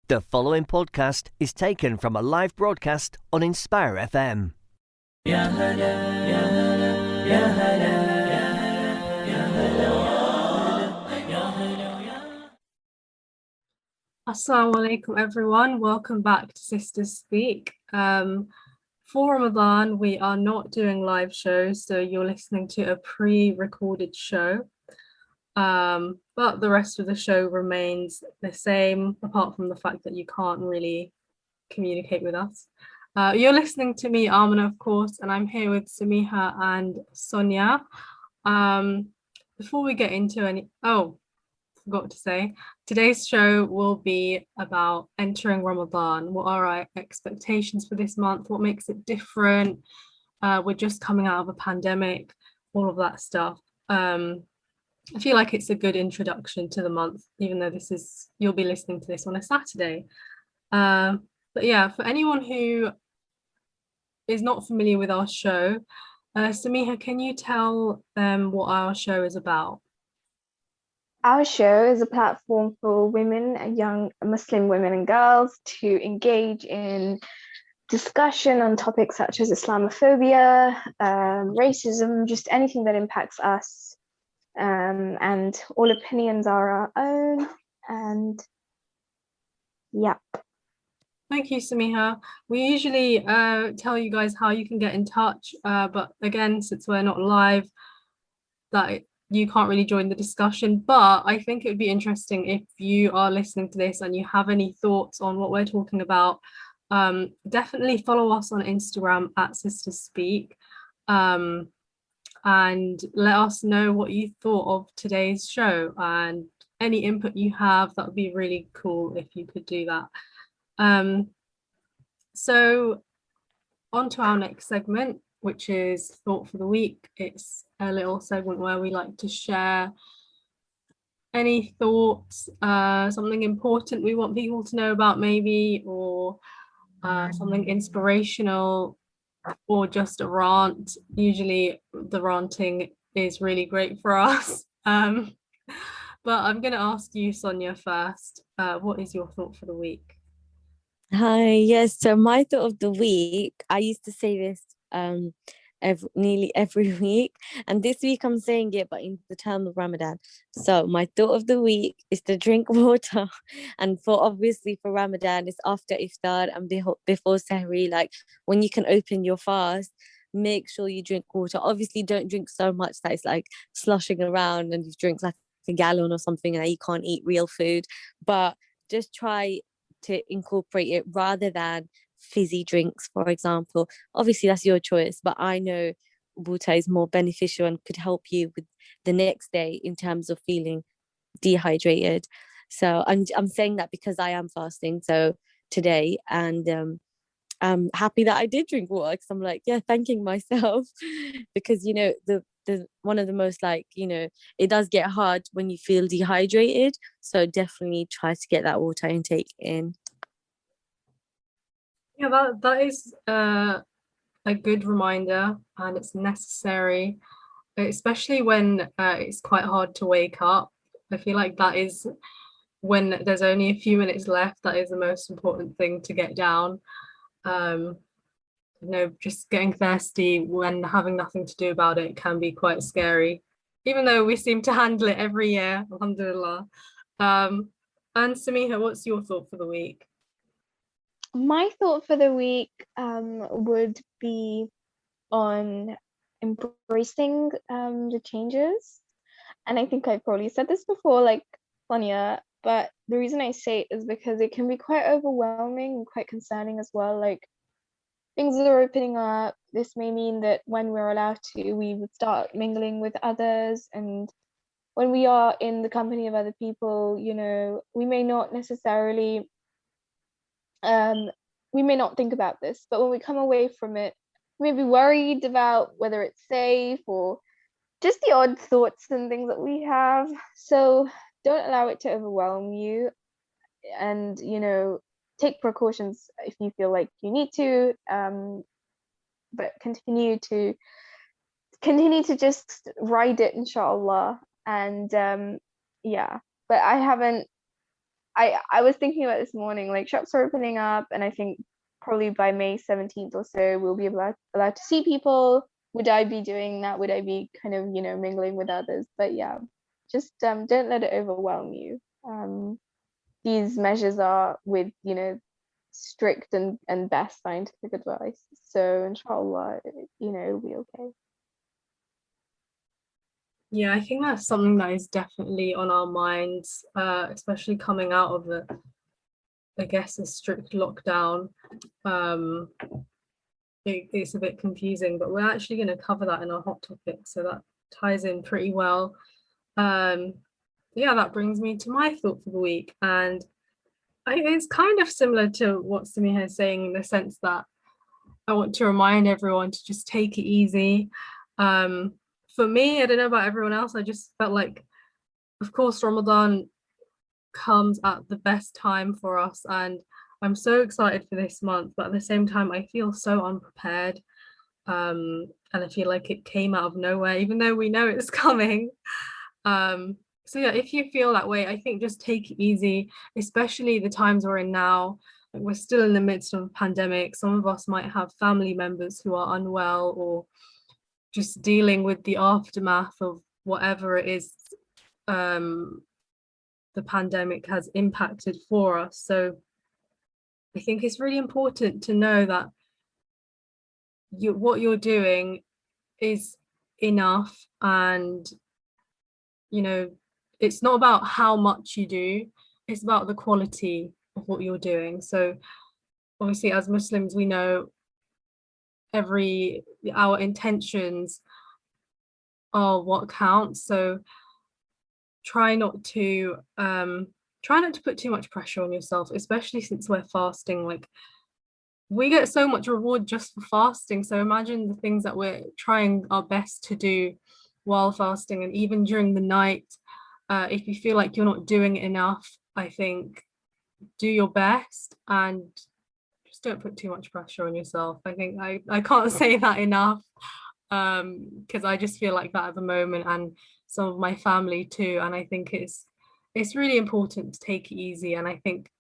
The following podcast is taken from a live broadcast on Inspire FM. Ya hala, ya hala, ya hala, ya hala, ya hala, ya hala. Assalamu alaikum everyone, welcome back to Sisters Speak. For Ramadan, we are not doing live shows, so you're listening to a pre-recorded show. But the rest of the show remains the same, apart from the fact that you can't really communicate with us. You're listening to me, Amena, of course, and I'm here with Samia and Sonia. Before we get into forgot to say, today's show will be about entering Ramadan. What are our expectations for this month? What makes it different? We're just coming out of a pandemic, all of that stuff. I feel like it's a good introduction to the month, even though you'll be listening to this on a Saturday. But yeah, for anyone who is not familiar with our show, Samia, can you tell them what our show is about? Our show is a platform for women, young Muslim women and girls, to engage in discussion on topics such as Islamophobia, racism, just anything that impacts us. And all opinions are our own. And yeah. Thank you, Samia. We usually tell you guys how you can get in touch, but again, since we're not live, that you can't really join the discussion. But I think it would be interesting if you are listening to this and you have any thoughts on what we're talking about. Definitely follow us on Instagram at Sisters Speak, and let us know what you thought of today's show, and any input you have. That would be really cool if you could do that. So on to our next segment, which is Thought for the Week. It's a little segment where we like to share any thoughts, something important we want people to know about maybe, or something inspirational, or just a rant. Usually the ranting is really great for us. But I'm going to ask you, Sonia, first. What is your thought for the week? Hi, yes. So my thought of the week, I used to say this nearly every week, and this week I'm saying it, but in the term of Ramadan. So my thought of the week is to drink water, and obviously for Ramadan, it's after iftar and before sahri. Like when you can open your fast, make sure you drink water. Obviously, don't drink so much that it's like sloshing around and you drink like a gallon or something and you can't eat real food. But just try to incorporate it rather than fizzy drinks, for example. Obviously that's your choice, but I know water is more beneficial and could help you with the next day in terms of feeling dehydrated. So I'm saying that because I am fasting so today, and I'm happy that I did drink water, because I'm like, yeah, thanking myself because the one of the most, like, it does get hard when you feel dehydrated, so definitely try to get that water intake in. Yeah, that is a good reminder, and it's necessary, especially when it's quite hard to wake up. I feel like that is when there's only a few minutes left, that is the most important thing to get down. Just getting thirsty when having nothing to do about it can be quite scary, even though we seem to handle it every year, alhamdulillah. And Samia, what's your thought for the week? My thought for the week would be on embracing the changes. And I think I probably said this before, like Sonia, but the reason I say it is because it can be quite overwhelming and quite concerning as well. Like, things are opening up. This may mean that when we're allowed to, we would start mingling with others. And when we are in the company of other people, we may not necessarily, we may not think about this, but when we come away from it, we may be worried about whether it's safe or just the odd thoughts and things that we have. So don't allow it to overwhelm you, and take precautions if you feel like you need to, but continue to just ride it, inshallah. And yeah, but I haven't I was thinking about this morning, like shops are opening up, and I think probably by May 17th or so we'll be allowed to see people. Would I be doing that? Would I be kind of, you know, mingling with others? But yeah, just don't let it overwhelm you. These measures are with, you know, strict and best scientific advice. So inshallah, you know, it'll be okay. Yeah, I think that's something that is definitely on our minds, especially coming out of I guess, a strict lockdown. It's a bit confusing, but we're actually going to cover that in our hot topic, so that ties in pretty well. Yeah, that brings me to my thought for the week, and it's kind of similar to what Samia is saying, in the sense that I want to remind everyone to just take it easy. For me, I don't know about everyone else, I just felt like, of course, Ramadan comes at the best time for us, and I'm so excited for this month, but at the same time I feel so unprepared, and I feel like it came out of nowhere, even though we know it's coming. So yeah, if you feel that way, I think just take it easy, especially the times we're in now. Like, we're still in the midst of a pandemic. Some of us might have family members who are unwell, or just dealing with the aftermath of whatever it is the pandemic has impacted for us. So I think it's really important to know that what you're doing is enough, and you know, it's not about how much you do, it's about the quality of what you're doing. So obviously, as Muslims, we know our intentions are what counts. So try not to put too much pressure on yourself, especially since we're fasting. Like, we get so much reward just for fasting, so imagine the things that we're trying our best to do while fasting, and even during the night. If you feel like you're not doing enough, I think do your best and just don't put too much pressure on yourself. I think I can't say that enough, because I just feel like that at the moment, and some of my family too. And I think it's really important to take it easy, and I think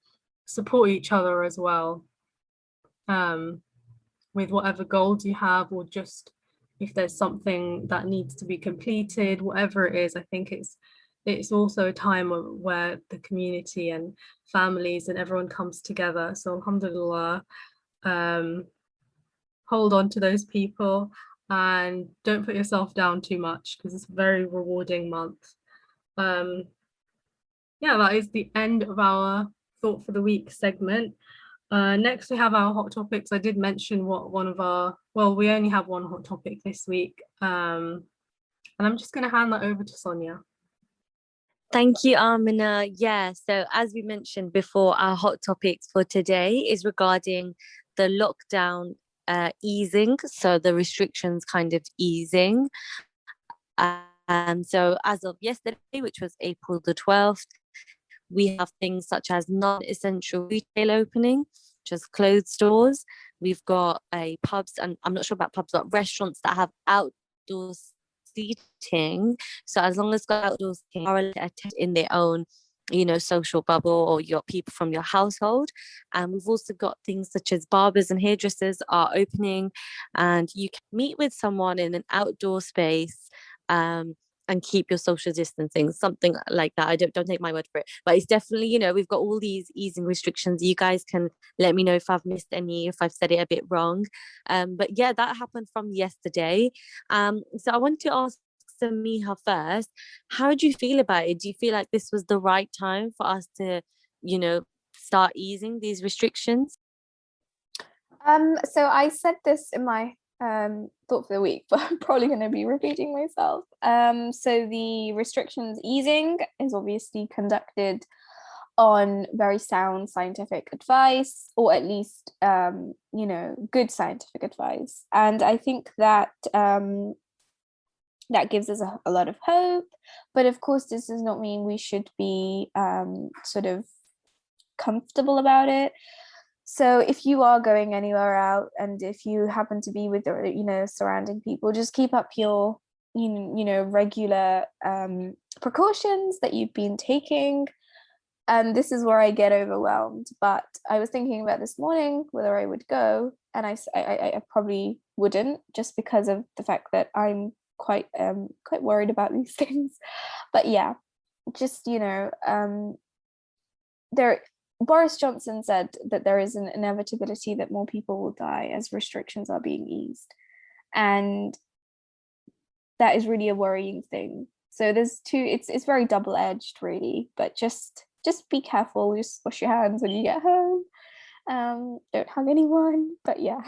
support each other as well, with whatever goals you have, or just if there's something that needs to be completed, whatever it is. I think it's also a time where the community and families and everyone comes together. So alhamdulillah, hold on to those people and don't put yourself down too much, because it's a very rewarding month. Yeah, that is the end of our thought for the week segment. Next we have our hot topics. I did mention what we only have one hot topic this week, and I'm just going to hand that over to Sonia. Thank you, Amena. Yeah, so as we mentioned before, our hot topics for today is regarding the lockdown easing, so the restrictions kind of easing. So as of yesterday, which was April the 12th, we have things such as non-essential retail opening, such as clothes stores. We've got pubs, and I'm not sure about pubs, but restaurants that have outdoor seating. So as long as it's got outdoor seating, are attended in their own, you know, social bubble, or your people from your household. And we've also got things such as barbers and hairdressers are opening, and you can meet with someone in an outdoor space, and keep your social distancing, something like that. I don't take my word for it, but it's definitely, you know, we've got all these easing restrictions. You guys can let me know if I've missed any, if I've said it a bit wrong. But yeah, that happened from yesterday. So I want to ask Samia first, how do you feel about it? Do you feel like this was the right time for us to, you know, start easing these restrictions? So I said this in my thought for the week, but I'm probably going to be repeating myself. So the restrictions easing is obviously conducted on very sound scientific advice, or at least you know, good scientific advice. And I think that that gives us a lot of hope. But of course, this does not mean we should be sort of comfortable about it. So if you are going anywhere out, and if you happen to be with the, you know, surrounding people, just keep up your you know, regular precautions that you've been taking. And this is where I get overwhelmed. But I was thinking about this morning whether I would go, and I probably wouldn't, just because of the fact that I'm quite worried about these things. But yeah, just there. Boris Johnson said that there is an inevitability that more people will die as restrictions are being eased, and that is really a worrying thing. So there's two. It's very double-edged, really. But just be careful. Just wash your hands when you get home. Don't hug anyone. But yeah.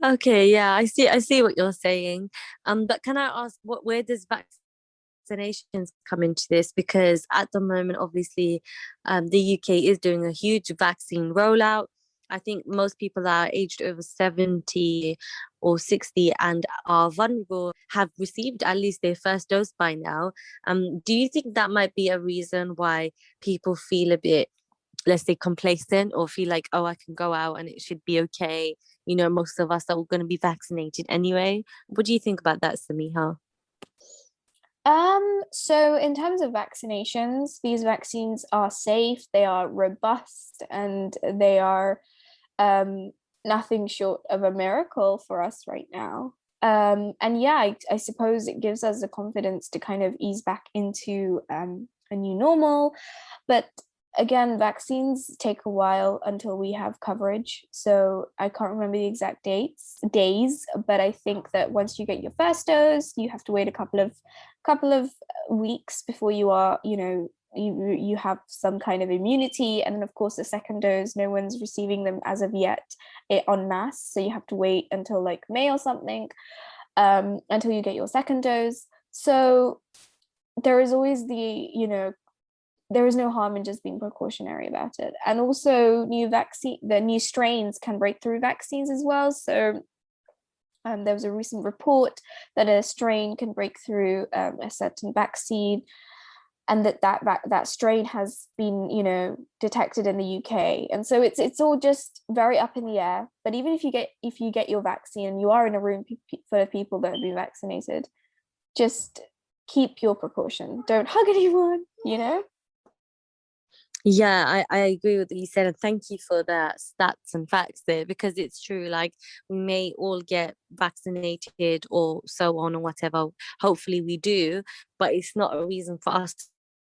Okay, yeah, I see what you're saying. But can I ask, where does vaccinations come into this? Because at the moment, obviously, the UK is doing a huge vaccine rollout. I think most people are aged over 70 or 60 and are vulnerable have received at least their first dose by now. Do you think that might be a reason why people feel a bit, let's say, complacent, or feel like, oh, I can go out and it should be okay? Most of us are going to be vaccinated anyway. What do you think about that, Samiha? So in terms of vaccinations, these vaccines are safe, they are robust, and they are nothing short of a miracle for us right now. And yeah, I suppose it gives us the confidence to kind of ease back into a new normal. But again, vaccines take a while until we have coverage. So I can't remember the exact days, but I think that once you get your first dose, you have to wait a couple of weeks before you are, you have some kind of immunity. And then of course the second dose, no one's receiving them as of yet en masse. So you have to wait until like May or something, until you get your second dose. So there is always there is no harm in just being precautionary about it. And also the new strains can break through vaccines as well. So there was a recent report that a strain can break through a certain vaccine, and that strain has been detected in the UK. And so it's all just very up in the air. But even if you get your vaccine and you are in a room full of people that have been vaccinated, just keep your precaution. Don't hug anyone. Yeah, I agree with what you said, and thank you for the stats and facts there, because it's true. Like, we may all get vaccinated or so on or whatever. Hopefully we do, but it's not a reason for us to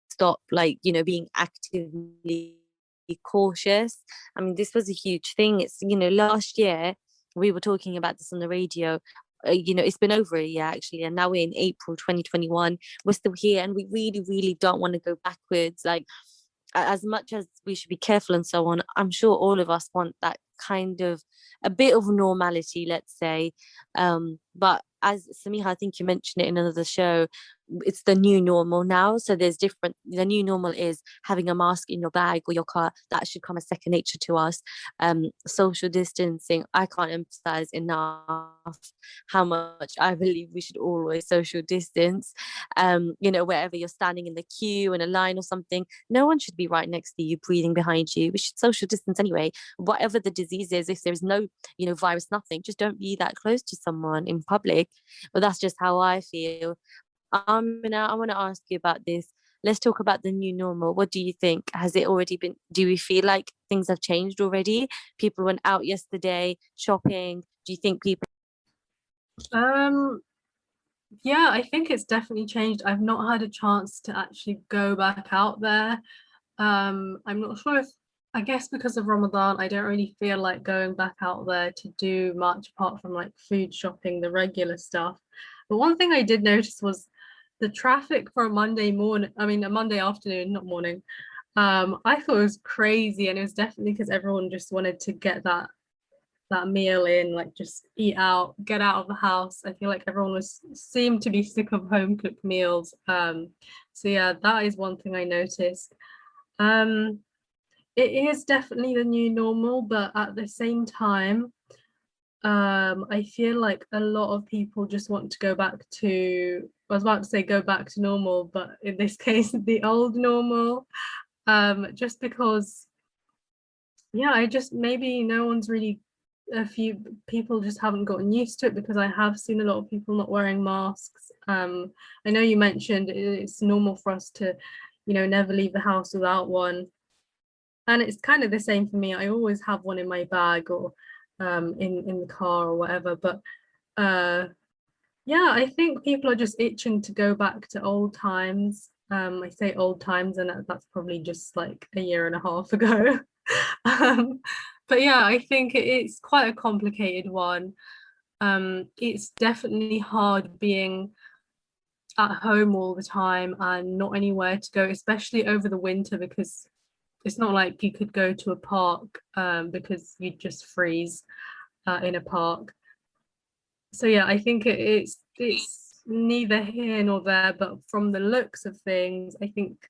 stop, like, being actively cautious. I mean, this was a huge thing. It's, last year we were talking about this on the radio. It's been over a year actually, and now we're in April 2021. We're still here, and we really, really don't want to go backwards. Like, as much as we should be careful and so on, I'm sure all of us want that kind of a bit of normality, let's say. But as Samiha, I think you mentioned it in another show, it's the new normal now. So the new normal is having a mask in your bag or your car. That should come as second nature to us. Social distancing, I can't emphasize enough how much I believe we should always social distance. Wherever you're standing in the queue in a line or something, no one should be right next to you breathing behind you. We should social distance anyway, whatever the disease is. If there's no virus, nothing, just don't be that close to someone in public. But that's just how I feel. I want to ask you about this. Let's talk about the new normal. What do you think? Has it already been? Do we feel like things have changed already? People went out yesterday shopping. Do you think people? Yeah, I think it's definitely changed. I've not had a chance to actually go back out there. I'm not sure if, I guess because of Ramadan, I don't really feel like going back out there to do much apart from like food shopping, the regular stuff. But one thing I did notice was the traffic for a Monday morning, I mean a Monday afternoon, not morning. I thought it was crazy, and it was definitely because everyone just wanted to get that meal in, like just eat out, get out of the house. I feel like everyone seemed to be sick of home cooked meals. So yeah, that is one thing I noticed. It is definitely the new normal, but at the same time, I feel like a lot of people just want to go back to, I was about to say go back to normal, but in this case, the old normal. Just because, yeah, maybe no one's really, a few people just haven't gotten used to it, because I have seen a lot of people not wearing masks. I know you mentioned it's normal for us to never leave the house without one. And it's kind of the same for me. I always have one in my bag or in the car or whatever. But yeah, I think people are just itching to go back to old times. I say old times, and that's probably just like a year and a half ago. But yeah, I think it's quite a complicated one. It's definitely hard being at home all the time and not anywhere to go, especially over the winter, because it's not like you could go to a park because you'd just freeze in a park. So yeah, I think it's neither here nor there, but from the looks of things, I think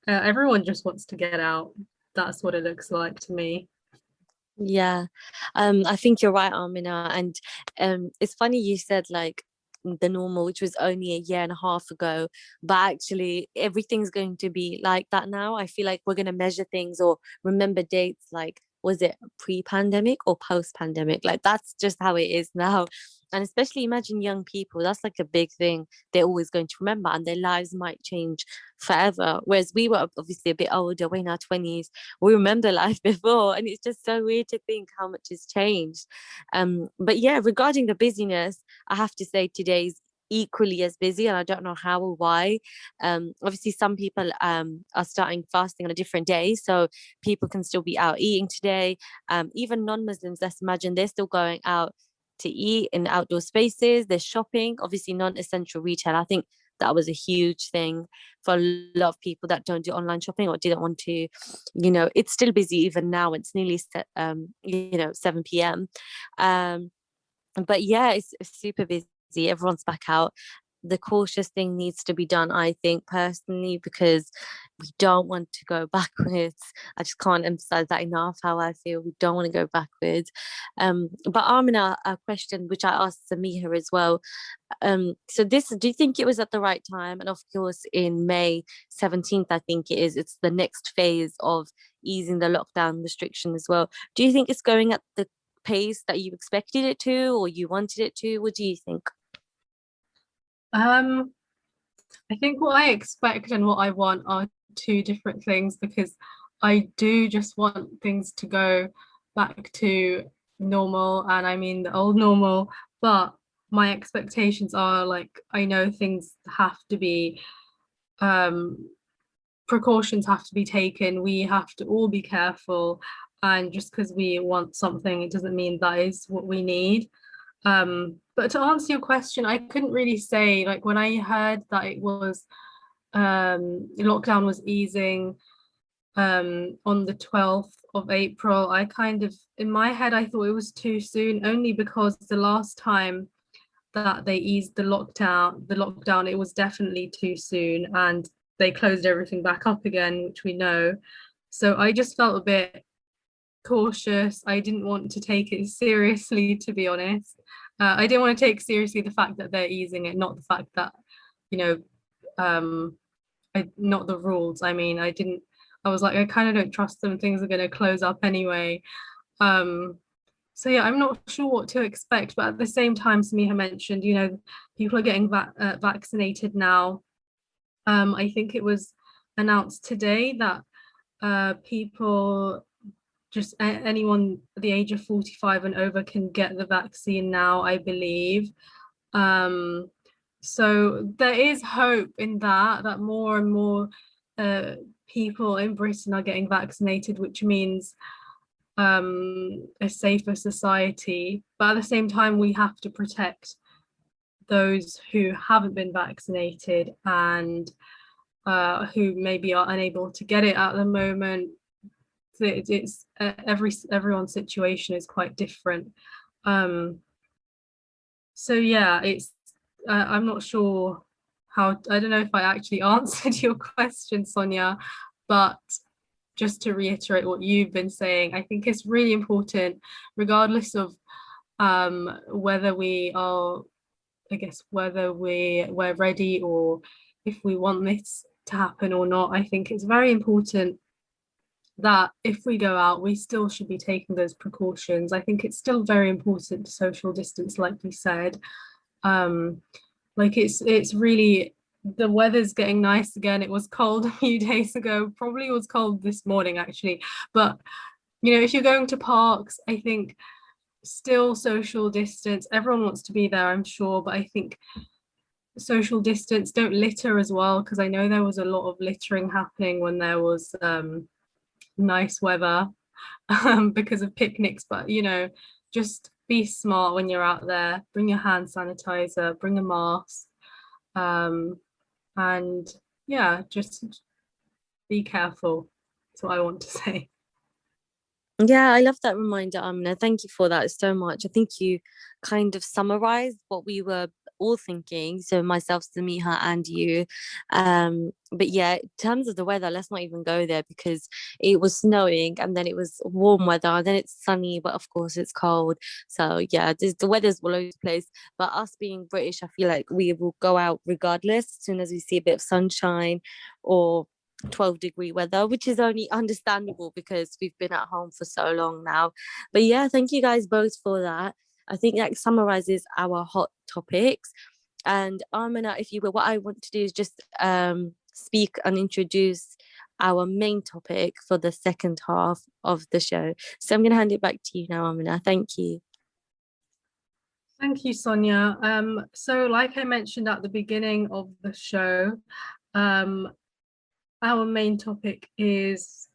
everyone just wants to get out. That's what it looks like to me. Yeah, I think you're right, Amina. And it's funny you said like the normal, which was only a year and a half ago, but actually everything's going to be like that now. I feel like we're going to measure things or remember dates like, was it pre-pandemic or post-pandemic? Like that's just how it is now. And especially imagine young people, that's like a big thing they're always going to remember, and their lives might change forever. Whereas we were obviously a bit older, we're in our 20s, we remember life before, and it's just so weird to think how much has changed. But yeah, regarding the busyness, I have to say today's equally as busy, and I don't know how or why. Obviously some people are starting fasting on a different day, so people can still be out eating today. Even non-Muslims, let's imagine, they're still going out to eat in outdoor spaces, they're shopping, obviously non-essential retail. I think that was a huge thing for a lot of people that don't do online shopping or didn't want to. It's still busy even now. It's nearly 7 p.m. But yeah, it's super busy. Everyone's back out. The cautious thing needs to be done, I think, personally, because we don't want to go backwards. I just can't emphasize that enough, how I feel. We don't want to go backwards. But Amina, a question which I asked Samia as well. So do you think it was at the right time? And of course, in May 17th, I think it's the next phase of easing the lockdown restriction as well. Do you think it's going at the pace that you expected it to, or you wanted it to? What do you think? I think what I expect and what I want are two different things, because I do just want things to go back to normal, and I mean the old normal, but my expectations are like, I know things have to be precautions have to be taken, we have to all be careful, and just because we want something, it doesn't mean that is what we need. But to answer your question, I couldn't really say, like when I heard that it was lockdown was easing on the 12th of April, I kind of, in my head, I thought it was too soon, only because the last time that they eased the lockdown, it was definitely too soon, and they closed everything back up again, which we know. So I just felt a bit cautious. I didn't want to take it seriously, to be honest. I didn't want to take seriously the fact that they're easing it, not the fact that, not the rules. I mean, I was like, I kind of don't trust them. Things are going to close up anyway. So yeah, I'm not sure what to expect, but at the same time, Samia mentioned, people are getting vaccinated now. I think it was announced today that people, just anyone the age of 45 and over, can get the vaccine now, I believe. So there is hope in that more and more people in Britain are getting vaccinated, which means a safer society. But at the same time, we have to protect those who haven't been vaccinated and who maybe are unable to get it at the moment. It's everyone's situation is quite different. So yeah, it's I'm not sure how, I don't know if I actually answered your question, Sonia, but just to reiterate what you've been saying, I think it's really important, regardless of whether we are, I guess, whether we're ready or if we want this to happen or not. I think it's very important that if we go out, we still should be taking those precautions. I think it's still very important to social distance, like you said. Like it's really the weather's getting nice again. It was cold a few days ago, probably was cold this morning actually, but you know, if you're going to parks, I think still social distance. Everyone wants to be there, I'm sure, but I think social distance, don't litter as well, because I know there was a lot of littering happening when there was nice weather because of picnics. But you know, just be smart when you're out there. Bring your hand sanitizer, bring a mask, and yeah, just be careful. That's what I want to say. Yeah, I love that reminder, Amina. Thank you for that so much. I think you kind of summarized what we were all thinking. So myself, Samia, and you. But yeah, in terms of the weather, let's not even go there because it was snowing and then it was warm weather, and then it's sunny, but of course it's cold. So yeah, the weather's all over the place. But us being British, I feel like we will go out regardless as soon as we see a bit of sunshine or 12-degree weather, which is only understandable because we've been at home for so long now. But yeah, thank you guys both for that. I think that summarizes our hot topics. And Amina, if you will, what I want to do is just speak and introduce our main topic for the second half of the show. So I'm going to hand it back to you now, Amina. Thank you. Thank you, Sonia. So like I mentioned at the beginning of the show, our main topic is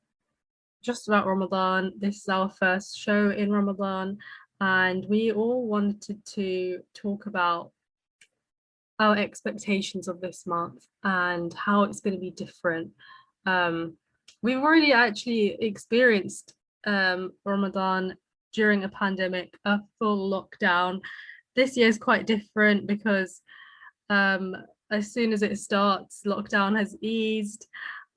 just about Ramadan. This is our first show in Ramadan, and we all wanted to talk about our expectations of this month and how it's going to be different. We've already actually experienced Ramadan during a pandemic, a full lockdown. This year is quite different because as soon as it starts, lockdown has eased.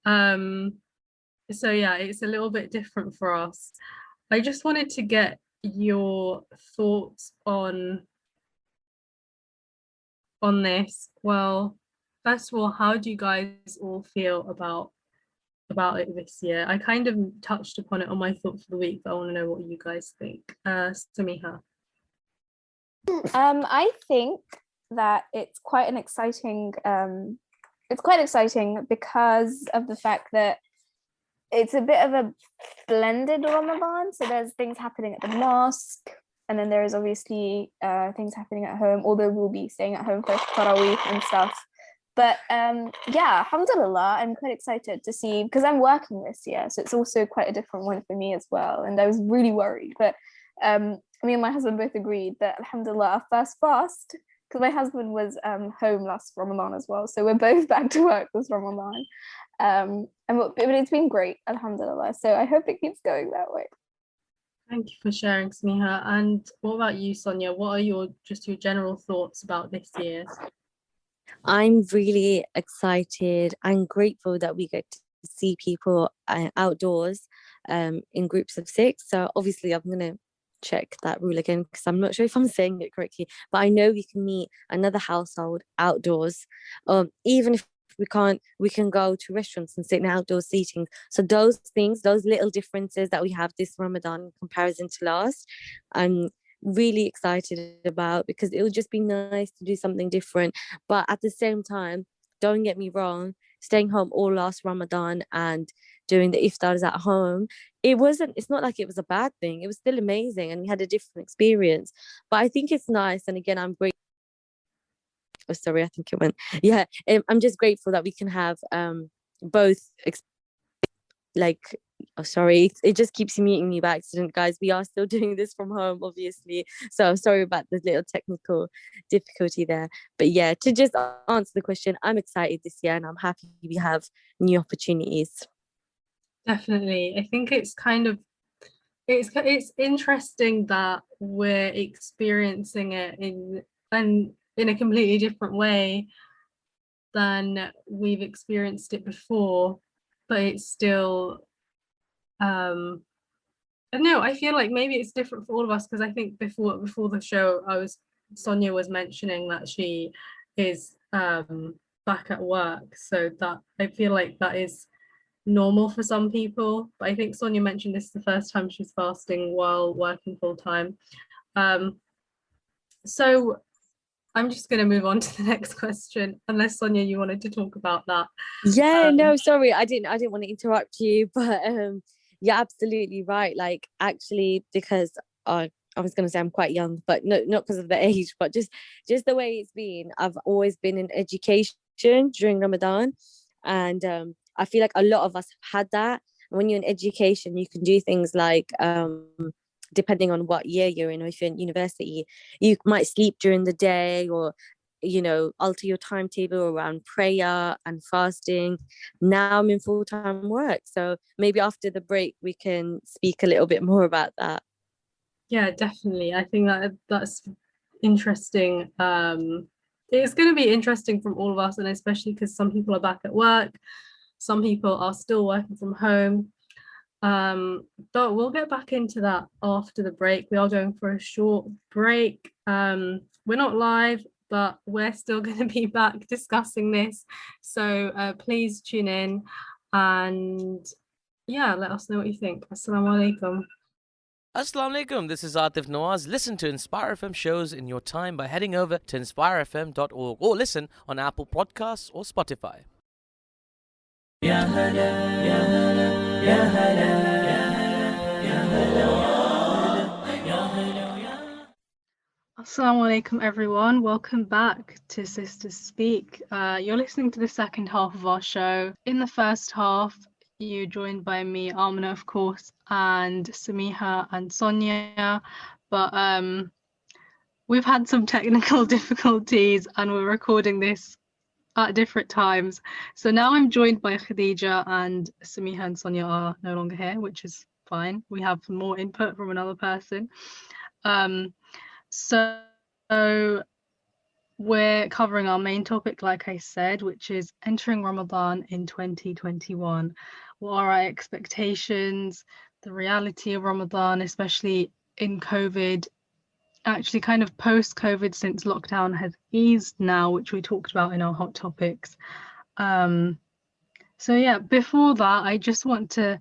So yeah, it's a little bit different for us. I just wanted to get your thoughts on this. Well, first of all, how do you guys all feel about it this year? I kind of touched upon it on my thought for the week, but I want to know what you guys think. Samiha. I think that it's quite exciting because of the fact that it's a bit of a blended Ramadan. So there's things happening at the mosque, and then there is obviously things happening at home, although we'll be staying at home for Tarawih and stuff. But yeah, alhamdulillah, I'm quite excited to see, because I'm working this year, so it's also quite a different one for me as well. And I was really worried, but me and my husband both agreed that alhamdulillah, our first fast, because my husband was home last Ramadan as well, so we're both back to work this Ramadan. But it's been great, alhamdulillah. So I hope it keeps going that way. Thank you for sharing, Samiha. And what about you, Sonia? What are your general thoughts about this year? I'm really excited and grateful that we get to see people outdoors in groups of 6. So obviously I'm going to check that rule again because I'm not sure if I'm saying it correctly, but I know we can meet another household outdoors. Even if we can't, we can go to restaurants and sit in outdoor seating. So those things, those little differences that we have this Ramadan in comparison to last, I'm really excited about, because it will just be nice to do something different. But at the same time, don't get me wrong, staying home all last Ramadan and doing the iftars at home, it's not like it was a bad thing. It was still amazing and we had a different experience. But I think it's nice, and again, I'm great. Oh, sorry, I think it went. Yeah, I'm just grateful that we can have both oh, sorry, it just keeps muting me by accident, guys. We are still doing this from home, obviously, so sorry about the little technical difficulty there. But yeah, to just answer the question, I'm excited this year and I'm happy we have new opportunities. Definitely. I think it's kind of it's interesting that we're experiencing it in a completely different way than we've experienced it before, but it's still no, I feel like maybe it's different for all of us, because I think before the show Sonia was mentioning that she is back at work, so that I feel like that is normal for some people. But I think Sonia mentioned this is the first time she's fasting while working full time. So I'm just going to move on to the next question, unless Sonia, you wanted to talk about that. Yeah, Um, no, sorry, I didn't want to interrupt you, but you're absolutely right. Like actually, because I was gonna say I'm quite young, but no, not because of the age, but just the way it's been. I've always been in education during Ramadan, and I feel like a lot of us have had that. When you're in education, you can do things like depending on what year you're in, or if you're in university, you might sleep during the day, or alter your timetable around prayer and fasting. Now I'm in full-time work, so maybe after the break we can speak a little bit more about that. yeah, definitely. I think that's interesting. It's going to be interesting from all of us, and especially because some people are back at work, some people are still working from home. But we'll get back into that after the break. We are going for a short break. We're not live, but we're still going to be back discussing this. So please tune in and yeah, let us know what you think. Assalamu alaikum. Assalamu alaikum, this is Atif Nawaz. Listen to Inspire FM shows in your time by heading over to inspirefm.org or listen on Apple Podcasts or Spotify. يا هلا يا هلا يا هلا يا هلا يا هلا. Assalamu alaikum, everyone. Welcome back to Sisters Speak. You're listening to the second half of our show. In the first half, you joined by me, Amena, of course, and Samia and Sonia. But we've had some technical difficulties and we're recording this at different times. So now I'm joined by Khadija, and Samia and Sonia are no longer here, which is fine. We have more input from another person. So we're covering our main topic, like I said, which is entering Ramadan in 2021. What are our expectations, the reality of Ramadan, especially in COVID, actually kind of post-COVID, since lockdown has eased now, which we talked about in our hot topics. So yeah, before that, I just want to,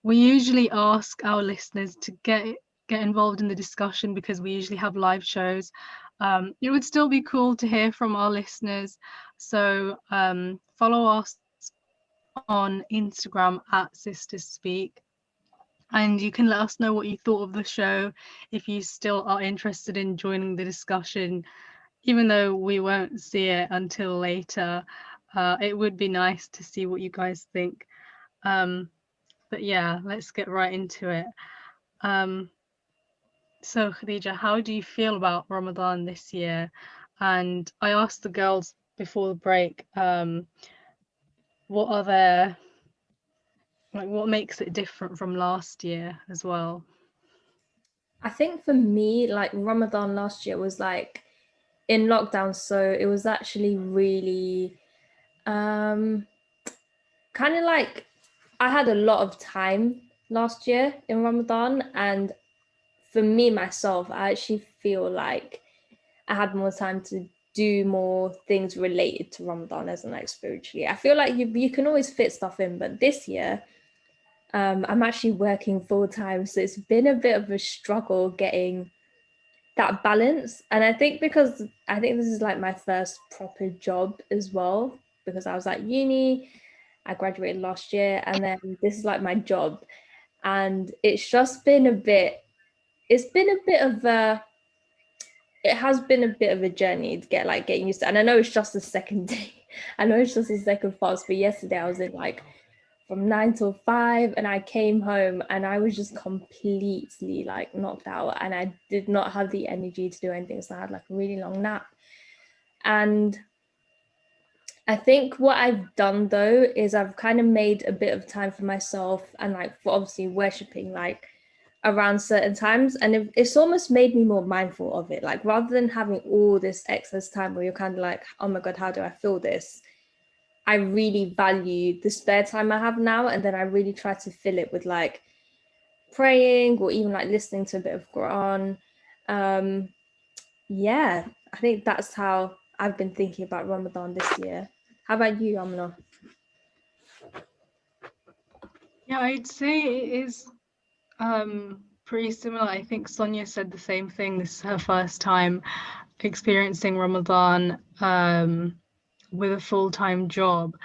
we usually ask our listeners to get involved in the discussion because we usually have live shows. It would still be cool to hear from our listeners. So follow us on Instagram at Sisters Speak, and you can let us know what you thought of the show, if you still are interested in joining the discussion, even though we won't see it until later. It would be nice to see what you guys think. But yeah, let's get right into it. So Khadija, how do you feel about Ramadan this year? And I asked the girls before the break, what are their, like, what makes it different from last year as well? I think for me, like Ramadan last year was like in lockdown, so it was actually really kind of like I had a lot of time last year in Ramadan, and for me myself, I actually feel like I had more time to do more things related to Ramadan as in like spiritually. I feel like you can always fit stuff in, but this year I'm actually working full time, so it's been a bit of a struggle getting that balance. And I think because I think this is like my first proper job as well, because I was at uni, I graduated last year, and then this is like my job. And it's just been a bit, it's been a bit of a, it has been a bit of a journey to getting used to. And I know it's just the second day. I know it's just the second fast, but yesterday I was in like from 9 till 5, and I came home and I was just completely like knocked out, and I did not have the energy to do anything. So I had like a really long nap. And I think what I've done though is I've kind of made a bit of time for myself, and like for obviously worshipping like around certain times, and it's almost made me more mindful of it. Like rather than having all this excess time where you're kind of like, oh my God, how do I feel this? I really value the spare time I have now, and then I really try to fill it with like praying or even like listening to a bit of Quran. Yeah, I think that's how I've been thinking about Ramadan this year. How about you, Amna? Yeah, I'd say it is pretty similar. I think Sonia said the same thing. This is her first time experiencing Ramadan with a full-time job,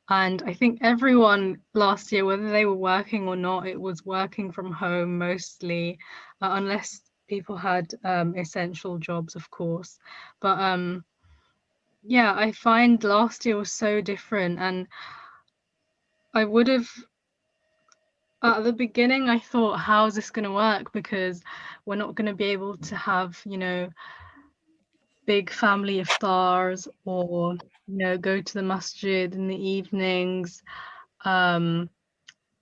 and I think everyone last year, whether they were working or not, it was working from home mostly, unless people had essential jobs, of course. But yeah, I find last year was so different, and I would have at the beginning I thought, how is this going to work, because we're not going to be able to have, you know, big family iftars, or, you know, go to the masjid in the evenings. But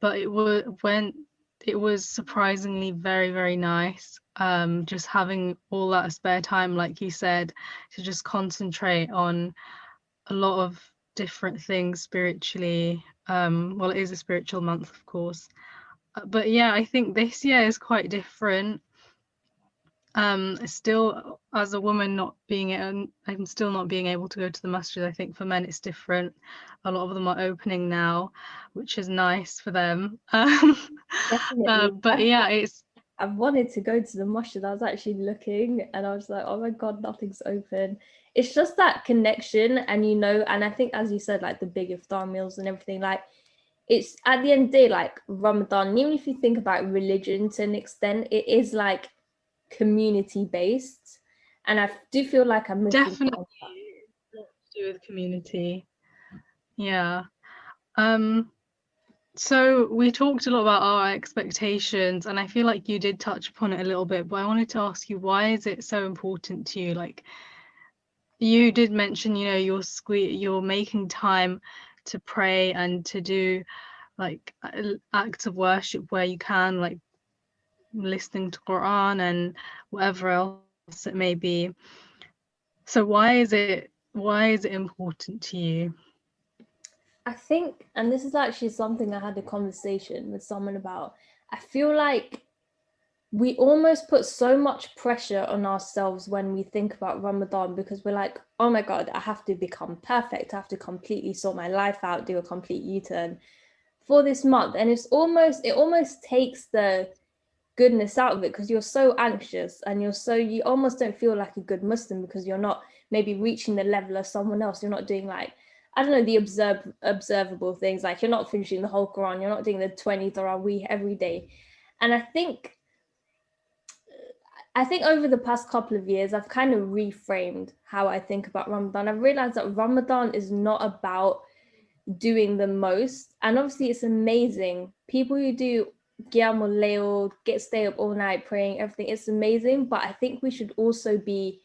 it was surprisingly very, very nice, just having all that spare time, like you said, to just concentrate on a lot of different things spiritually. Well, it is a spiritual month, of course. But yeah, I think this year is quite different. Still, as a woman, I'm still not being able to go to the masjid. I think for men it's different. A lot of them are opening now, which is nice for them. Definitely. But yeah, I wanted to go to the masjid. I was actually looking and I was like, oh my God, nothing's open. It's just that connection, and you know, and I think, as you said, like the big iftar meals and everything, like it's at the end of the day, like Ramadan, even if you think about religion to an extent, it is like community based. And I do feel like I'm missing definitely out. a lot to do with community. Yeah. So we talked a lot about our expectations, and I feel like you did touch upon it a little bit, but I wanted to ask you, why is it so important to you? Like, you did mention, you know, you're making time to pray and to do like acts of worship where you can, like listening to Quran and whatever else it may be. So why is it important to you? I think, and this is actually something I had a conversation with someone about, I feel like we almost put so much pressure on ourselves when we think about Ramadan, because we're like, oh my God, I have to become perfect. I have to completely sort my life out, do a complete U-turn for this month. And it almost takes the goodness out of it, because you're so anxious and you almost don't feel like a good Muslim, because you're not maybe reaching the level of someone else. You're not doing, like, I don't know, the observable things, like you're not finishing the whole Quran, you're not doing the 20 Tarawih every day. And I think over the past couple of years, I've kind of reframed how I think about Ramadan. I've realized that Ramadan is not about doing the most. And obviously it's amazing. People who do Qiyamul Layl, stay up all night praying, everything, it's amazing. But I think we should also be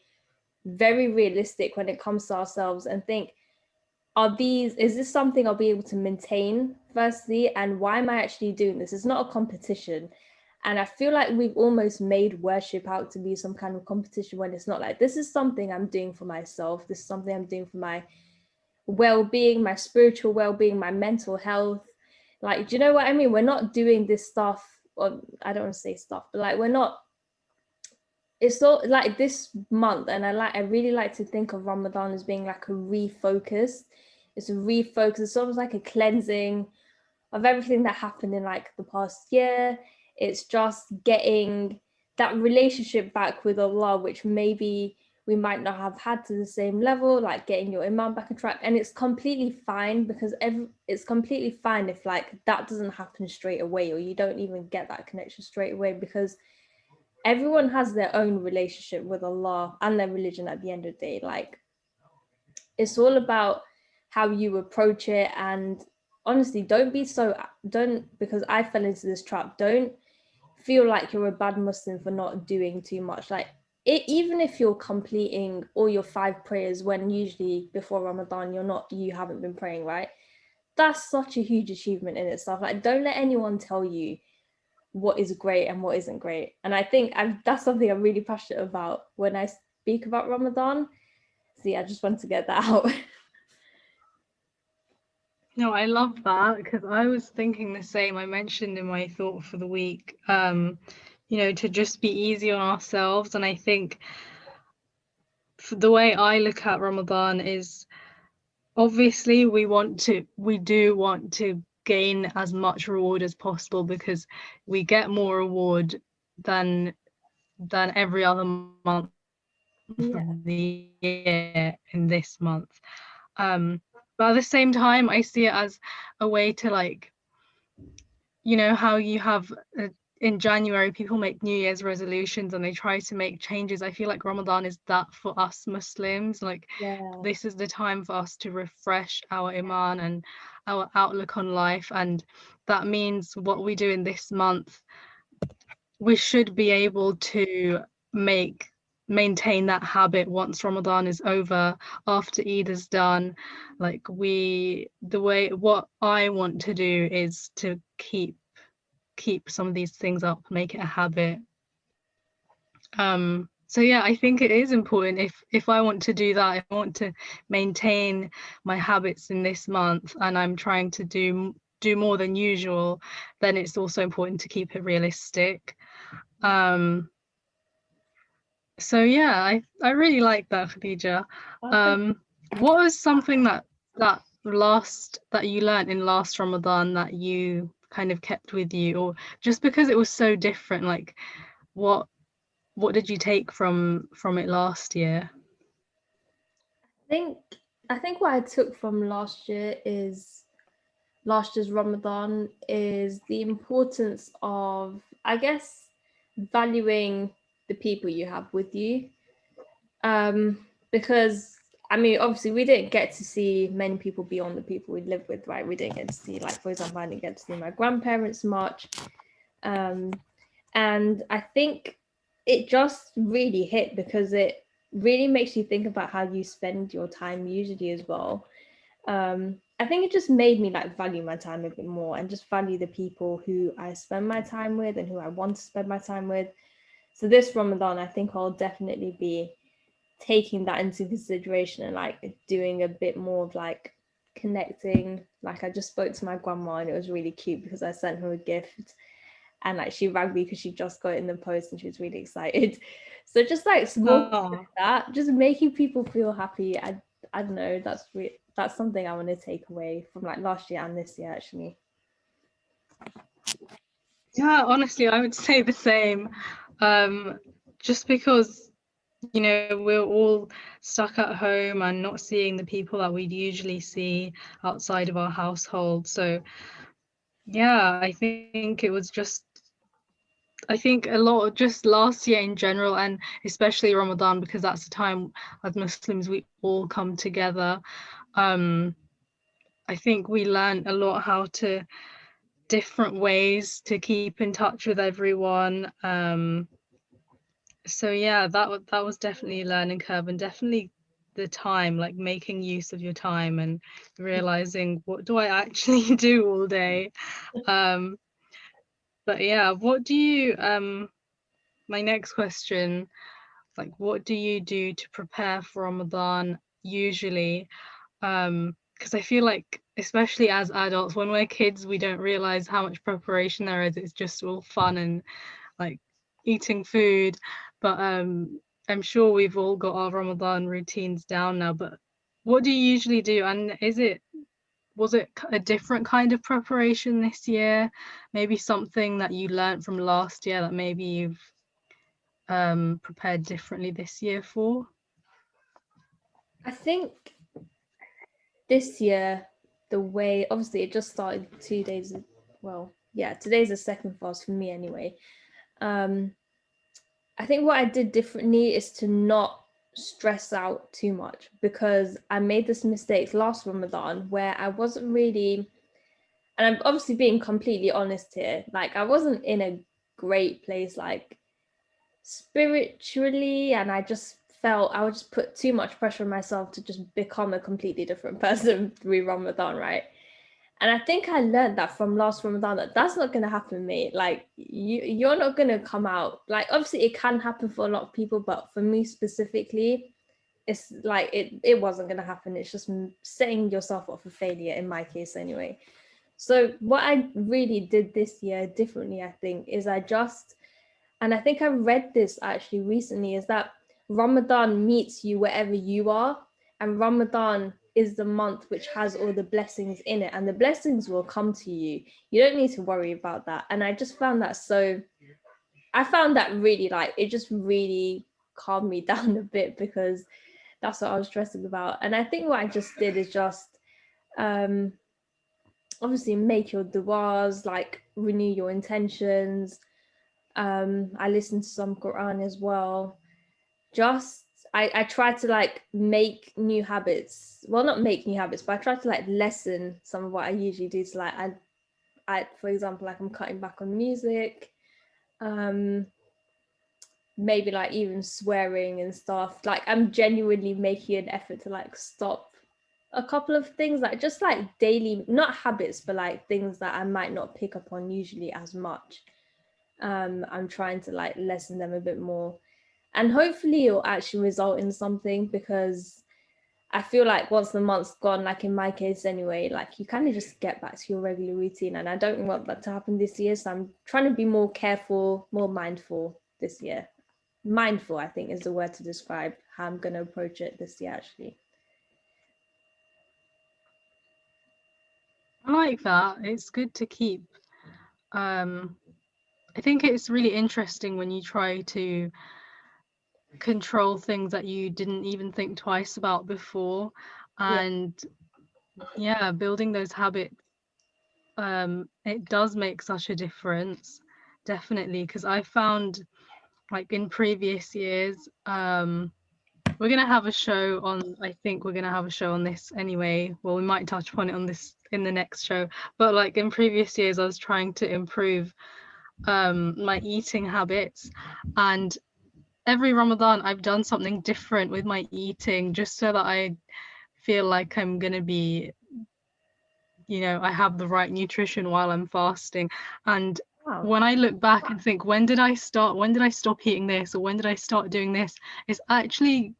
very realistic when it comes to ourselves and think, is this something I'll be able to maintain, firstly? And why am I actually doing this? It's not a competition. And I feel like we've almost made worship out to be some kind of competition, when it's not. Like, this is something I'm doing for myself. This is something I'm doing for my well-being, my spiritual well-being, my mental health. Like, do you know what I mean? We're not doing this stuff, or I don't want to say stuff, but like, we're not, it's all like this month. And I really like to think of Ramadan as being like a refocus. It's a refocus. It's almost like a cleansing of everything that happened in like the past year. It's just getting that relationship back with Allah, which maybe we might not have had to the same level, like getting your iman back on track. And it's completely fine, because it's completely fine if like that doesn't happen straight away, or you don't even get that connection straight away, because everyone has their own relationship with Allah and their religion at the end of the day. Like, it's all about how you approach it. And honestly, because I fell into this trap, don't feel like you're a bad Muslim for not doing too much. Like, even if you're completing all your 5 prayers, when usually before Ramadan you haven't been praying, right? That's such a huge achievement in itself. Like, don't let anyone tell you what is great and what isn't great. And I think that's something I'm really passionate about when I speak about Ramadan. So yeah, I just wanted to get that out. No, I love that, because I was thinking the same. I mentioned in my thought for the week, you know, to just be easy on ourselves. And I think the way I look at Ramadan is, obviously we do want to gain as much reward as possible, because we get more reward than every other month of the year in this month. But at the same time, I see it as a way to, like, you know how you have in January people make New Year's resolutions and they try to make changes. I feel like Ramadan is that for us Muslims. Like, this is the time for us to refresh our iman and our outlook on life, and that means what we do in this month, we should be able to maintain that habit once Ramadan is over, after Eid is done. Like, what I want to do is to keep some of these things up, make it a habit. So yeah, I think it is important, if I want to do that, if I want to maintain my habits in this month and I'm trying to do more than usual, then it's also important to keep it realistic. So yeah, I really like that, Khadija. What was something that you learned in last Ramadan that you kind of kept with you, or just because it was so different, like what did you take from it last year? I think what I took from last year's Ramadan is the importance of, I guess, valuing the people you have with you. Because I mean, obviously we didn't get to see many people beyond the people we live with, right? We didn't get to see, like, for example, I didn't get to see my grandparents much. And I think it just really hit because it really makes you think about how you spend your time usually as well. I think it just made me, like, value my time a bit more and just value the people who I spend my time with and who I want to spend my time with. So this Ramadan, I think I'll definitely be taking that into consideration and, like, doing a bit more of, like, connecting. Like, I just spoke to my grandma and it was really cute because I sent her a gift and, like, she rang me because she just got it in the post and she was really excited. So just, like, small like that, just making people feel happy. I don't know, that's something I want to take away from, like, last year and this year, actually. Yeah, honestly, I would say the same. Just because, you know, we're all stuck at home and not seeing the people that we'd usually see outside of our household. So yeah, I think it was just, I think a lot just last year in general, and especially Ramadan, because that's the time as Muslims we all come together. I think we learned a lot how to different ways to keep in touch with everyone. So yeah, that was definitely a learning curve, and definitely the time, like making use of your time and realizing, what do I actually do all day? But yeah, what do you my next question, like, what do you do to prepare for Ramadan usually? Because I feel like, especially as adults, when we're kids, we don't realize how much preparation there is. It's just all fun and, like, eating food. But I'm sure we've all got our Ramadan routines down now. But what do you usually do? And was it a different kind of preparation this year? Maybe something that you learned from last year that maybe you've prepared differently this year for? I think this year, the way, obviously it just started 2 days, well, yeah, today's the second fast for me anyway. I think what I did differently is to not stress out too much, because I made this mistake last Ramadan where I wasn't really, and I'm obviously being completely honest here, like, I wasn't in a great place, like, spiritually, and I just felt I would just put too much pressure on myself to just become a completely different person through Ramadan, right? And I think I learned that from last Ramadan, that that's not going to happen, mate. Like, you're not going to come out, like, obviously it can happen for a lot of people, but for me specifically, it's like it wasn't going to happen. It's just setting yourself up for failure, in my case anyway. So what I really did this year differently, I think, is and I think I read this actually recently, is that Ramadan meets you wherever you are, and Ramadan is the month which has all the blessings in it, and the blessings will come to you. You don't need to worry about that. And I just found that I found that really, like, it just really calm me down a bit, because that's what I was stressing about. And I think what I just did is just obviously make your du'as, like renew your intentions. I listened to some Quran as well. Just I try to like make new habits. Well, not make new habits, but I try to like lessen some of what I usually do. So like I for example, like I'm cutting back on music. Maybe like even swearing and stuff. Like I'm genuinely making an effort to like stop a couple of things, like just like daily, not habits, but like things that I might not pick up on usually as much. I'm trying to like lessen them a bit more, and hopefully it'll actually result in something, because I feel like once the month's gone, like in my case anyway, like you kind of just get back to your regular routine, and I don't want that to happen this year. So I'm trying to be more careful, more mindful this year. Mindful, I think, is the word to describe how I'm going to approach it this year, actually. I like that. It's good to keep. I think it's really interesting when you try to control things that you didn't even think twice about before, and yeah, building those habits, it does make such a difference, definitely, because I found like in previous years, we're gonna have a show on, I think we're gonna have a show on this anyway. Well, we might touch upon it on this in the next show, but like in previous years I was trying to improve my eating habits, and every Ramadan I've done something different with my eating, just so that I feel like I'm gonna be, you know, I have the right nutrition while I'm fasting. And when I look back and think, when did I stop eating this, or when did I start doing this, it's actually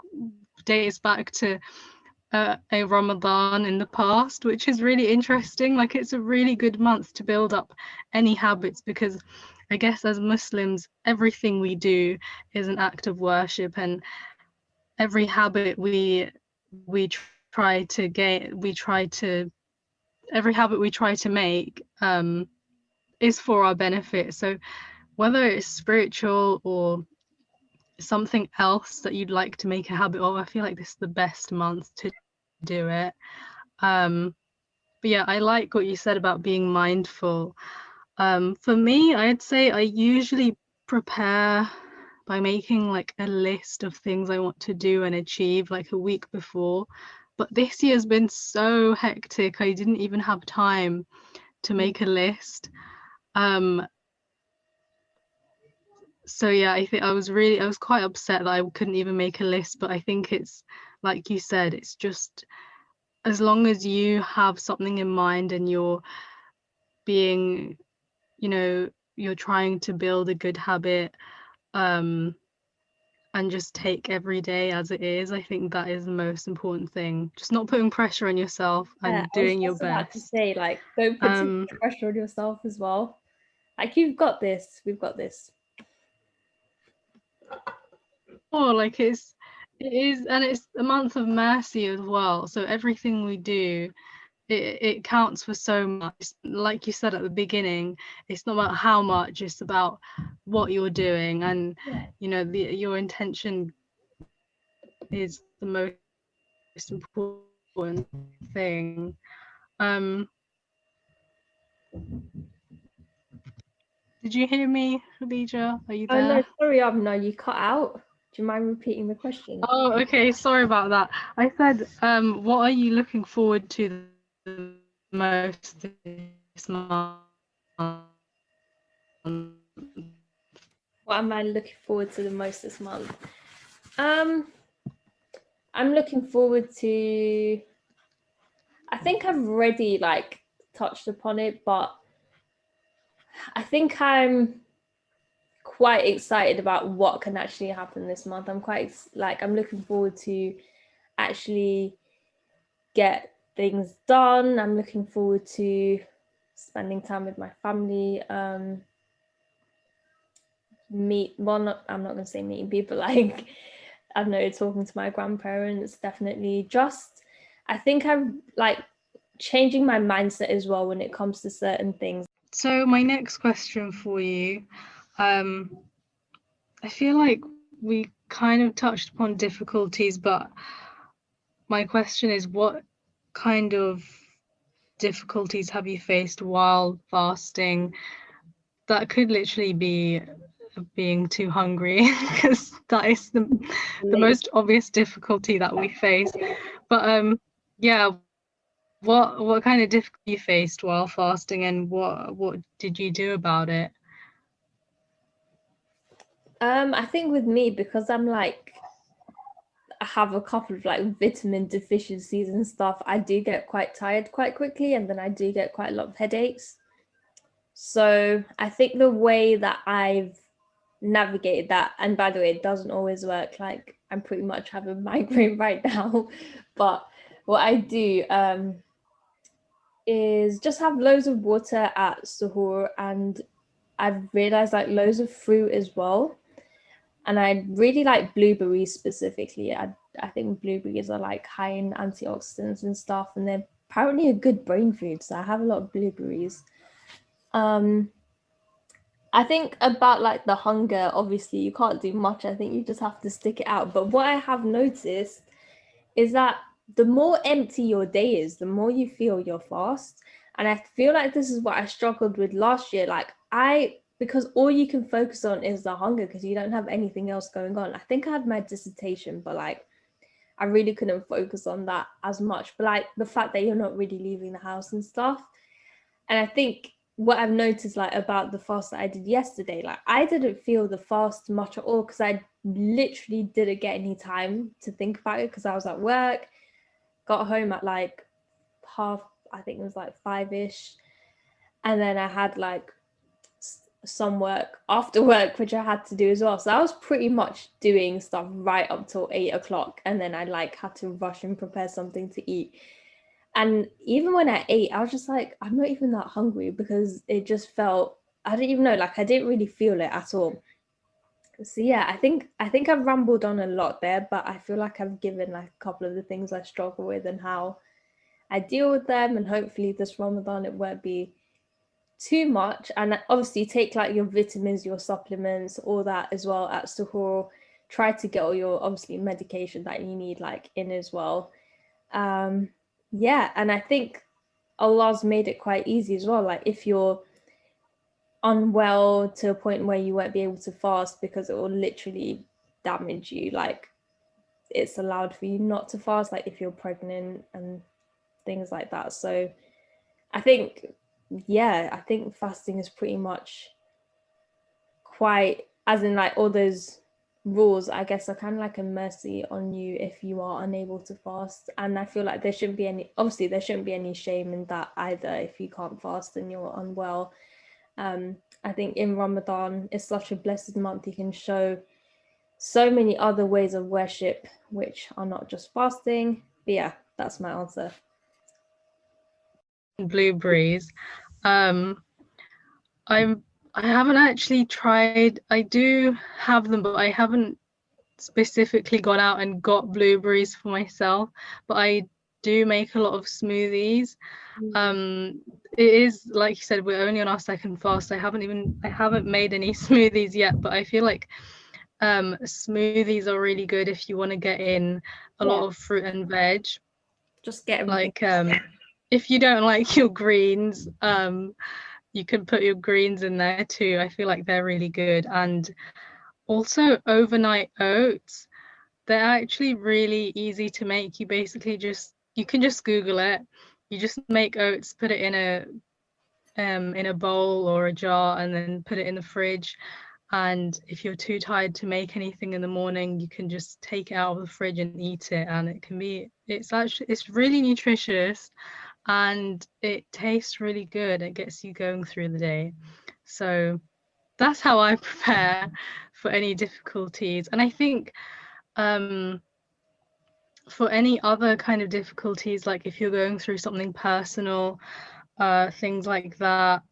dates back to a Ramadan in the past, which is really interesting. Like, it's a really good month to build up any habits, because I guess as Muslims, everything we do is an act of worship, and every habit we try to gain, every habit we try to make is for our benefit. So whether it's spiritual or something else that you'd like to make a habit of, I feel like this is the best month to do it. But yeah, I like what you said about being mindful. For me, I'd say I usually prepare by making like a list of things I want to do and achieve like a week before. But this year's been so hectic, I didn't even have time to make a list. So yeah, I think I was quite upset that I couldn't even make a list. But I think it's like you said, it's just as long as you have something in mind and you're being, you know, you're trying to build a good habit, and just take every day as it is. I think that is the most important thing. Just not putting pressure on yourself and doing your best. I was just about to say, like, don't put too much pressure on yourself as well. Like, you've got this. We've got this. Oh, like it is, and it's a month of mercy as well. So everything we do, it counts for so much. Like you said at the beginning, it's not about how much, it's about what you're doing, and you know, your intention is the most important thing. Did you hear me, Khadija? Are you there? Oh no, sorry, Amena, you cut out. Do you mind repeating the question? Oh, okay, sorry about that. I said, what are you looking forward to the most this month? What am I looking forward to the most this month? I'm looking forward to, I think I've already like touched upon it, but I think I'm quite excited about what can actually happen this month. I'm looking forward to actually get things done. I'm looking forward to spending time with my family. I'm not going to say meeting people, like, I don't know, talking to my grandparents, definitely. Just, I think I'm like changing my mindset as well when it comes to certain things. So my next question for you, I feel like we kind of touched upon difficulties, but my question is, what kind of difficulties have you faced while fasting? That could literally be being too hungry, because that is the most obvious difficulty that we face. But yeah, what kind of difficulty you faced while fasting, and what did you do about it? I think with me, because I'm like, I have a couple of like vitamin deficiencies and stuff, I do get quite tired quite quickly, and then I do get quite a lot of headaches. So I think the way that I've navigated that, and by the way, it doesn't always work. Like, I'm pretty much having a migraine right now, but what I do is just have loads of water at suhoor, and I've realized like loads of fruit as well. And I really like blueberries specifically. I think blueberries are like high in antioxidants and stuff, and they're apparently a good brain food. So I have a lot of blueberries. I think about like the hunger, obviously you can't do much. I think you just have to stick it out. But what I have noticed is that the more empty your day is, the more you feel your fast. And I feel like this is what I struggled with last year. Like because all you can focus on is the hunger because you don't have anything else going on. I think I had my dissertation, but like I really couldn't focus on that as much. But like the fact that you're not really leaving the house and stuff. And I think what I've noticed like about the fast that I did yesterday, like I didn't feel the fast much at all because I literally didn't get any time to think about it because I was at work, got home at like I think it was like 5ish, and then I had like some work after work which I had to do as well. So I was pretty much doing stuff right up till 8 o'clock, and then I like had to rush and prepare something to eat. And even when I ate, I was just like, I'm not even that hungry because it just felt, I don't even know, like I didn't really feel it at all. So yeah, I think I've rambled on a lot there, but I feel like I've given like a couple of the things I struggle with and how I deal with them. And hopefully this Ramadan it won't be too much. And obviously take like your vitamins, your supplements, all that as well at suhoor. Try to get all your obviously medication that you need like in as well. Yeah, and I think Allah's made it quite easy as well. Like if you're unwell to a point where you won't be able to fast because it will literally damage you, like it's allowed for you not to fast, like if you're pregnant and things like that. So I think, yeah, I think fasting is pretty much quite, as in like all those rules, I guess, are kind of like a mercy on you if you are unable to fast. And I feel like there shouldn't be any shame in that either if you can't fast and you're unwell. I think in Ramadan it's such a blessed month. You can show so many other ways of worship which are not just fasting. But yeah, that's my answer. Blueberries. I haven't actually tried. I do have them, but I haven't specifically gone out and got blueberries for myself. But I do make a lot of smoothies. It is like you said, we're only on our second fast. I haven't made any smoothies yet, but I feel like smoothies are really good if you want to get in a lot of fruit and veg. Just get like if you don't like your greens, you can put your greens in there too. I feel like they're really good. And also overnight oats, they're actually really easy to make. You can just Google it. You just make oats, put it in a bowl or a jar, and then put it in the fridge. And if you're too tired to make anything in the morning, you can just take it out of the fridge and eat it. And it's really nutritious and it tastes really good. It gets you going through the day. So that's how I prepare for any difficulties. And I think for any other kind of difficulties, like if you're going through something personal, things like that,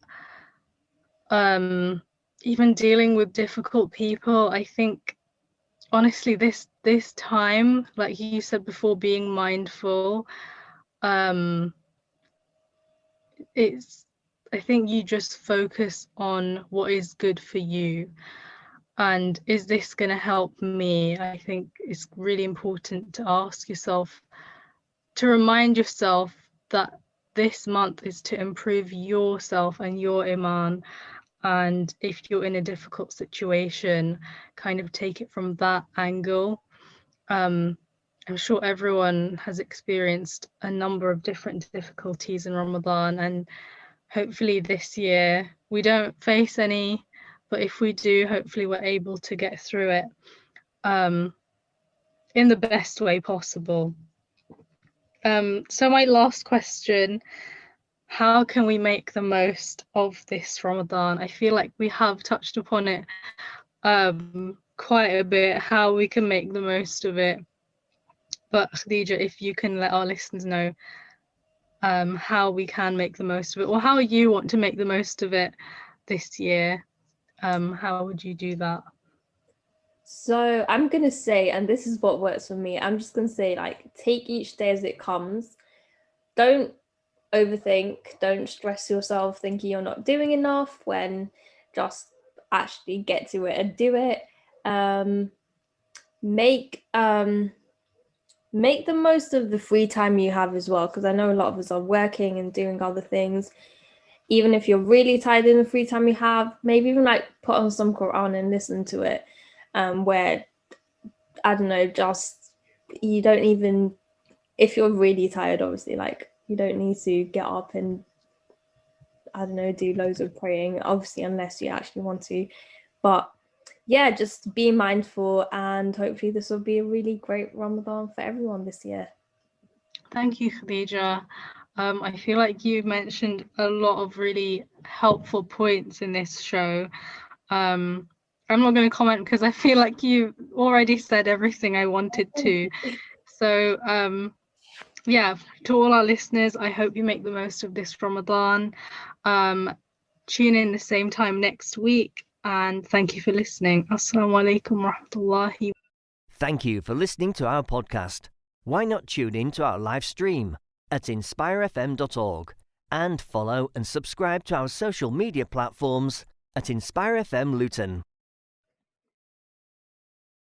even dealing with difficult people, I think honestly this time, like you said before, being mindful, I think you just focus on what is good for you. And is this going to help me? I think it's really important to ask yourself, to remind yourself that this month is to improve yourself and your iman. And if you're in a difficult situation, kind of take it from that angle. I'm sure everyone has experienced a number of different difficulties in Ramadan, and hopefully this year we don't face any, but if we do, hopefully we're able to get through it in the best way possible. So my last question, how can we make the most of this Ramadan? I feel like we have touched upon it quite a bit, how we can make the most of it. But Khadija, if you can let our listeners know how we can make the most of it, or how you want to make the most of it this year, how would you do that? So I'm going to say, and this is what works for me, I'm just going to say, like, take each day as it comes. Don't overthink, don't stress yourself thinking you're not doing enough, when just actually get to it and do it. Make the most of the free time you have as well, because I know a lot of us are working and doing other things. Even if you're really tired in the free time you have, maybe even like put on some Quran and listen to it, where, I don't know, just, you don't even, if you're really tired, obviously, like, you don't need to get up and, I don't know, do loads of praying, obviously, unless you actually want to. But yeah, just be mindful, and hopefully this will be a really great Ramadan for everyone this year. Thank you, Khadija. I feel like you mentioned a lot of really helpful points in this show. I'm not going to comment because I feel like you already said everything I wanted to. So yeah, to all our listeners, I hope you make the most of this Ramadan. Tune in the same time next week, and thank you for listening. Assalamu alaikum rahmatullahi. Thank you for listening to our podcast. Why not tune in to our live stream at inspirefm.org and follow and subscribe to our social media platforms at Inspire FM Luton.